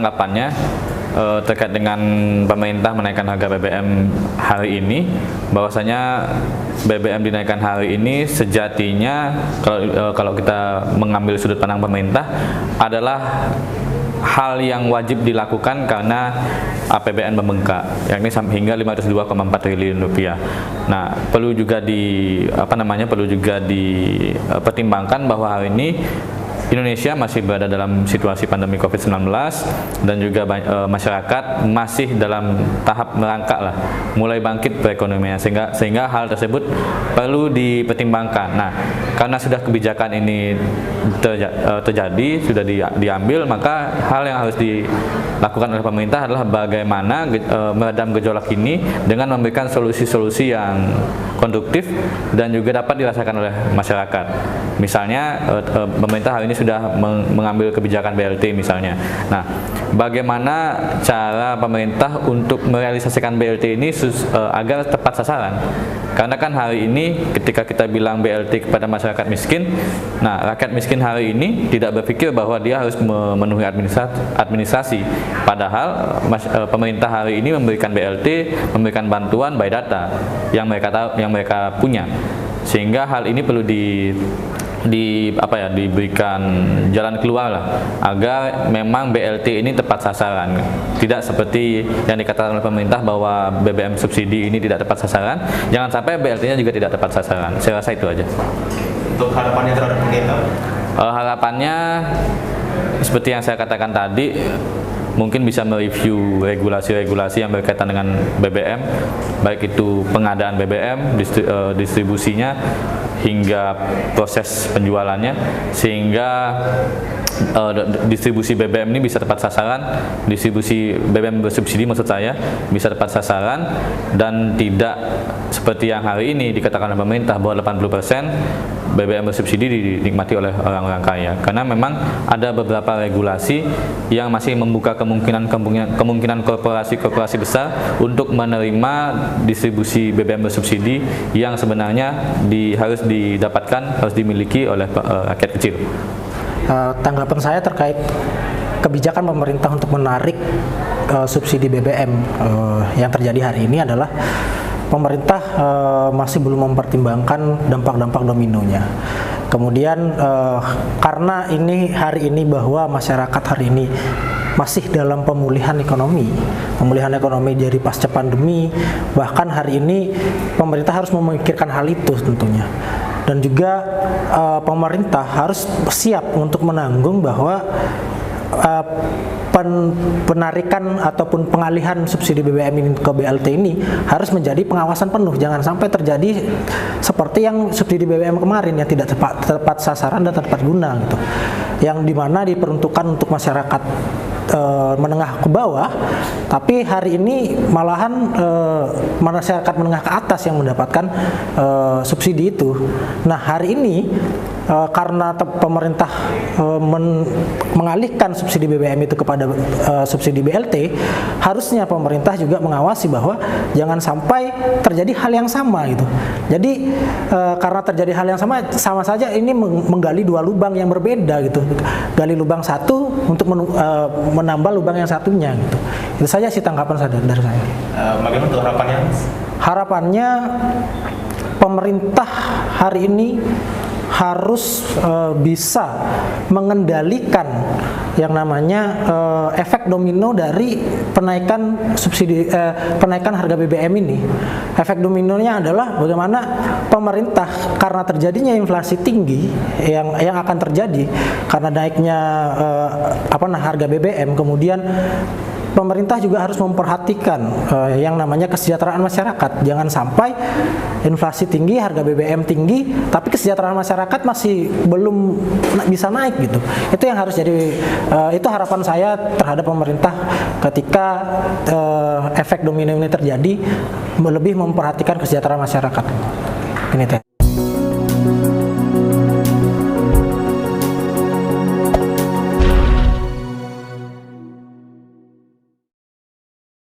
tanggapannya terkait dengan pemerintah menaikkan harga BBM hari ini, bahwasanya BBM dinaikkan hari ini sejatinya kalau kita mengambil sudut pandang pemerintah adalah hal yang wajib dilakukan karena APBN membengkak, yakni hingga 502,4 triliun rupiah. Nah, perlu juga dipertimbangkan bahwa hari ini Indonesia masih berada dalam situasi pandemi COVID-19 dan juga masyarakat masih dalam tahap merangkak lah, mulai bangkit perekonomian, sehingga hal tersebut perlu dipertimbangkan. Nah, karena sudah kebijakan ini terjadi, sudah diambil, maka hal yang harus dilakukan oleh pemerintah adalah bagaimana meredam gejolak ini dengan memberikan solusi-solusi yang konduktif dan juga dapat dirasakan oleh masyarakat. Misalnya pemerintah hari ini sudah mengambil kebijakan BLT misalnya. Nah, bagaimana cara pemerintah untuk merealisasikan BLT ini agar tepat sasaran? Karena kan hari ini ketika kita bilang BLT kepada masyarakat miskin, nah rakyat miskin hari ini tidak berpikir bahwa dia harus memenuhi administrasi. Padahal pemerintah hari ini memberikan BLT, memberikan bantuan by data yang mereka punya. Sehingga hal ini perlu diberikan jalan keluar lah, agar memang BLT ini tepat sasaran, tidak seperti yang dikatakan oleh pemerintah bahwa BBM subsidi ini tidak tepat sasaran. Jangan sampai BLT-nya juga tidak tepat sasaran. Saya rasa itu aja. Untuk harapannya terhadap pemerintah? Harapannya seperti yang saya katakan tadi, mungkin bisa mereview regulasi-regulasi yang berkaitan dengan BBM, baik itu pengadaan BBM, distribusinya, hingga proses penjualannya, sehingga distribusi BBM ini bisa tepat sasaran, distribusi BBM bersubsidi maksud saya bisa tepat sasaran, dan tidak seperti yang hari ini dikatakan oleh pemerintah bahwa 80% BBM bersubsidi dinikmati oleh orang-orang kaya. Karena memang ada beberapa regulasi yang masih membuka kemungkinan korporasi besar untuk menerima distribusi BBM bersubsidi yang sebenarnya harus dimiliki oleh rakyat kecil. Tanggapan saya terkait kebijakan pemerintah untuk menarik subsidi BBM yang terjadi hari ini adalah pemerintah masih belum mempertimbangkan dampak-dampak dominonya. Kemudian karena hari ini bahwa masyarakat hari ini masih dalam pemulihan ekonomi dari pasca pandemi, bahkan hari ini pemerintah harus memikirkan hal itu tentunya. Dan juga pemerintah harus siap untuk menanggung bahwa penarikan ataupun pengalihan subsidi BBM ini ke BLT ini harus menjadi pengawasan penuh. Jangan sampai terjadi seperti yang subsidi BBM kemarin yang tidak tepat sasaran dan tepat guna gitu. Yang dimana diperuntukkan untuk masyarakat menengah ke bawah, tapi hari ini malahan masyarakat menengah ke atas yang mendapatkan subsidi itu. Nah, hari ini karena pemerintah mengalihkan subsidi BBM itu kepada subsidi BLT, harusnya pemerintah juga mengawasi bahwa jangan sampai terjadi hal yang sama gitu. Jadi karena terjadi hal yang sama saja ini menggali dua lubang yang berbeda gitu. Gali lubang satu untuk menambah lubang yang satunya gitu. Itu saja sih tanggapan saya dari saya. Bagaimana untuk harapannya? Harapannya pemerintah hari ini harus bisa mengendalikan yang namanya efek domino dari penaikan harga BBM ini. Efek dominonya adalah bagaimana pemerintah, karena terjadinya inflasi tinggi yang akan terjadi karena naiknya harga BBM, kemudian pemerintah juga harus memperhatikan yang namanya kesejahteraan masyarakat. Jangan sampai inflasi tinggi, harga BBM tinggi, tapi kesejahteraan masyarakat masih belum bisa naik gitu. Itu yang harus jadi, itu harapan saya terhadap pemerintah ketika efek domino ini terjadi, lebih memperhatikan kesejahteraan masyarakat. Ini teh.